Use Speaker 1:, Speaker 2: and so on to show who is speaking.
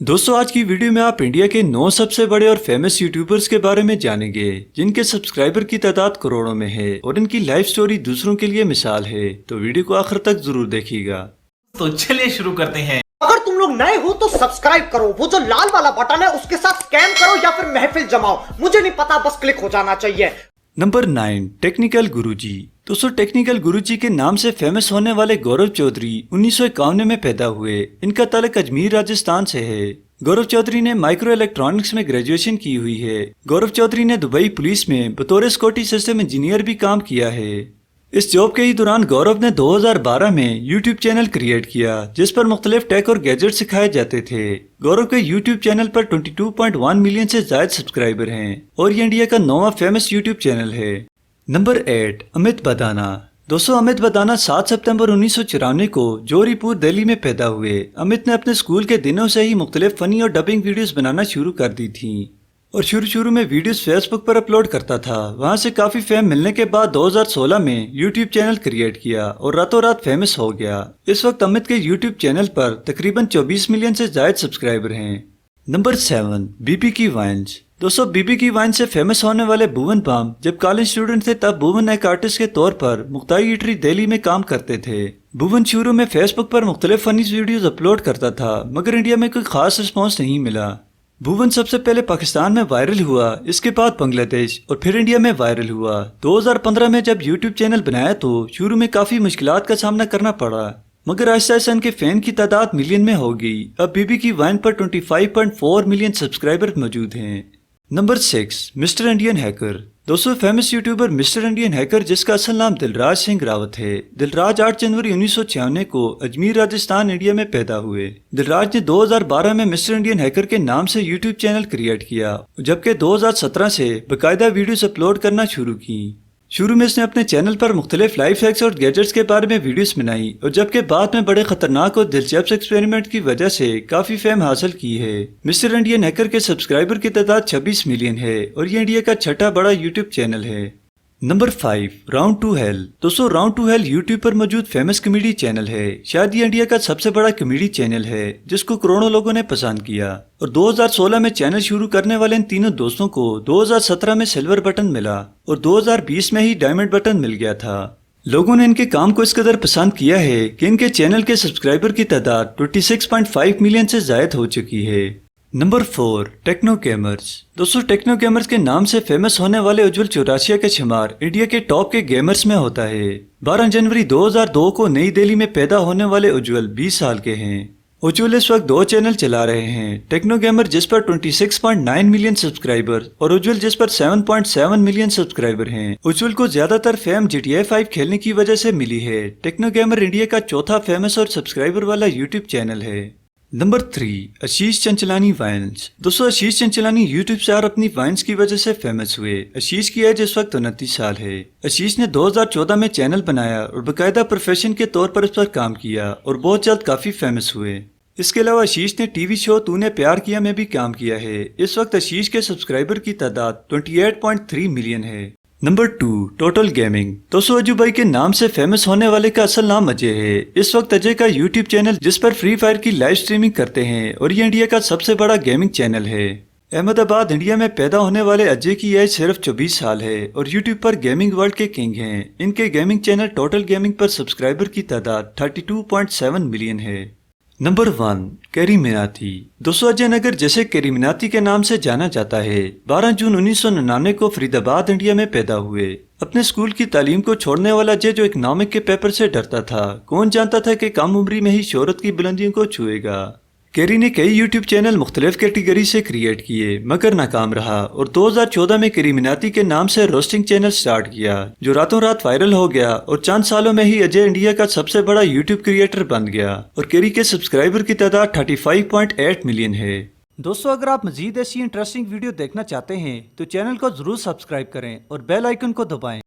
Speaker 1: दोस्तों आज की वीडियो में आप इंडिया के 9 सबसे बड़े और फेमस यूट्यूबर्स के बारे में जानेंगे जिनके सब्सक्राइबर की तादाद करोड़ों में है और इनकी लाइफ स्टोरी दूसरों के लिए मिसाल है। तो वीडियो को आखिर तक जरूर देखिएगा।
Speaker 2: तो चलिए शुरू करते हैं।
Speaker 3: अगर तुम लोग नए हो तो सब्सक्राइब करो, वो जो लाल वाला बटन है उसके साथ स्कैम करो या फिर महफिल जमाओ, मुझे नहीं पता, बस क्लिक हो जाना चाहिए।
Speaker 1: नंबर 9, टेक्निकल गुरुजी। दोस्तों टेक्निकल गुरुजी के नाम से फेमस होने वाले गौरव चौधरी 1951 में पैदा हुए। इनका ताल्लुक अजमेर राजस्थान से है। गौरव चौधरी ने माइक्रो इलेक्ट्रॉनिक्स में ग्रेजुएशन की हुई है। गौरव चौधरी ने दुबई पुलिस में बतौर सिक्योरिटी सिस्टम इंजीनियर भी काम किया है। इस जॉब के ही दौरान गौरव ने 2012 में यूट्यूब चैनल क्रिएट किया जिस पर मुख्तलिफ टेक और गैजेट सिखाए जाते थे। गौरव के यूट्यूब चैनल पर 22.1 मिलियन से ज्यादा सब्सक्राइबर हैं और ये इंडिया का 9वां फेमस यूट्यूब चैनल है। नंबर 8, अमित बदाना। दोस्तों अमित बदाना 7 सितंबर 1994 को जोरीपुर दिल्ली में पैदा हुए। अमित ने अपने स्कूल के दिनों से ही मुख्तलिफ फनी और डबिंग वीडियोस बनाना शुरू कर दी थी और शुरू में वीडियोस फेसबुक पर अपलोड करता था। वहां से काफी फेम मिलने के बाद 2016 में यूट्यूब चैनल क्रिएट किया और रातों रात फेमस हो गया। इस वक्त अमित के यूट्यूब चैनल पर तकरीबन 24 मिलियन से ज्यादा सब्सक्राइबर हैं। नंबर 7, बीबी की वाइन्स। दोस्तों बीबी की वाइन से फेमस होने वाले भुवन बाम जब कॉलेज स्टूडेंट थे तब भुवन एक आर्टिस्ट के तौर पर मुक्ताई ईटरी दिल्ली में काम करते थे। भुवन शुरू में फेसबुक पर मुख्तलिफ फनी वीडियोस अपलोड करता था मगर इंडिया में कोई खास रिस्पॉन्स नहीं मिला। भुवन सबसे पहले पाकिस्तान में वायरल हुआ, इसके बाद बांग्लादेश और फिर इंडिया में वायरल हुआ। 2015 में जब यूट्यूब चैनल बनाया तो शुरू में काफी मुश्किलात का सामना करना पड़ा मगर आहिस्ता आहिस्ता इनके फैन की तादाद मिलियन में हो गई। अब बीबी की वाइन पर 25.4 मिलियन सब्सक्राइबर मौजूद हैं। Number 6, mister Indian hacker. दोस्तों famous YouTuber mister Indian hacker जिसका असल नाम दिलराज सिंह रावत है। दिलराज 8 जनवरी 1996 को अजमेर राजस्थान इंडिया में पैदा हुए। दिलराज ने 2012 में मिस्टर इंडियन हैकर के नाम से यूट्यूब चैनल क्रिएट किया जबकि 2017 से बाकायदा वीडियोस अपलोड करना शुरू की। शुरू में इसने अपने चैनल पर मुख्तलिफ लाइफ हैक्स और गैजेट्स के बारे में वीडियोस बनाई और जबकि बाद में बड़े खतरनाक और दिलचस्प एक्सपेरिमेंट की वजह से काफी फेम हासिल की है। मिस्टर इंडियन हैकर के सब्सक्राइबर की तादाद 26 मिलियन है और ये इंडिया का छठा बड़ा यूट्यूब चैनल है। Number 5, round to hell. दोस्तों राउंड टू हेल यूट्यूब पर मौजूद फेमस कॉमेडी चैनल है। शायद ये इंडिया का सबसे बड़ा कॉमेडी चैनल है जिसको करोड़ों लोगों ने पसंद किया और 2016 में चैनल शुरू करने वाले इन तीनों दोस्तों को 2017 में सिल्वर बटन मिला और 2020 में ही डायमंड बटन मिल गया था। लोगों ने इनके काम को इस कदर पसंद किया है कि इनके चैनल के सब्सक्राइबर की तादाद 26.5 मिलियन से ज्यादा हो चुकी है। Number 4, techno gamers. दोस्तों टेक्नो गेमर्स के नाम से फेमस होने वाले उज्जवल चौरासिया का शुमार इंडिया के टॉप के गेमर्स में होता है। 12 जनवरी 2002 को नई दिल्ली में पैदा होने वाले उज्जवल 20 साल के हैं। उज्जवल इस वक्त 2 चैनल चला रहे हैं, टेक्नो गेमर जिस पर 26.9 मिलियन सब्सक्राइबर और उज्जवल जिस पर 7.7 मिलियन सब्सक्राइबर हैं। उज्जवल को ज्यादातर फेम GTA 5 खेलने की वजह से मिली है। टेक्नो गेमर इंडिया का चौथा फेमस और सब्सक्राइबर वाला यूट्यूब चैनल है। नंबर 3, आशीष चंचलानी वाइन्स। दोस्तों आशीष चंचलानी यूट्यूब स्टार अपनी वाइन्स की वजह से फेमस हुए। आशीष की एज इस वक्त 29 साल है। आशीष ने 2014 में चैनल बनाया और बाकायदा प्रोफेशन के तौर पर इस पर काम किया और बहुत जल्द काफी फेमस हुए। इसके अलावा आशीष ने टीवी शो तूने प्यार किया में भी काम किया है। इस वक्त आशीष के सब्सक्राइबर की तादाद 28.3 मिलियन है। Number 2, total gaming. दोस्तों अजू भाई के नाम से फेमस होने वाले का असल नाम अजय है। इस वक्त अजय का यूट्यूब चैनल जिस पर फ्री फायर की लाइव स्ट्रीमिंग करते हैं और ये इंडिया का सबसे बड़ा गेमिंग चैनल है। अहमदाबाद इंडिया में पैदा होने वाले अजय की एज सिर्फ 24 साल है और यूट्यूब पर गेमिंग वर्ल्ड के किंग हैं। इनके गेमिंग चैनल टोटल गेमिंग पर सब्सक्राइबर की तादाद 32.7 मिलियन है। Number 1, carry Minati. दोस्तों अजय नगर जैसे कैरी मिनाती के नाम से जाना जाता है। 12 जून 1999 को फरीदाबाद इंडिया में पैदा हुए। अपने स्कूल की तालीम को छोड़ने वाला अजय जो इकोनॉमिक के पेपर से डरता था, कौन जानता था कि कम उम्री में ही शोहरत की बुलंदियों को छुएगा। कैरी ने कई यूट्यूब चैनल मुख्तलिफ कैटेगरी से क्रिएट किए मगर नाकाम रहा और 2014 में कैरी मिनाती के नाम से रोस्टिंग चैनल स्टार्ट किया जो रातों रात वायरल हो गया और चंद सालों में ही अजय इंडिया का सबसे बड़ा यूट्यूब क्रिएटर बन गया और कैरी के सब्सक्राइबर की तादाद 35.8 मिलियन है। दोस्तों अगर आप मजीद ऐसी इंटरेस्टिंग वीडियो देखना चाहते हैं तो चैनल को जरूर सब्सक्राइब करें और बेल आइकन को दबाएं।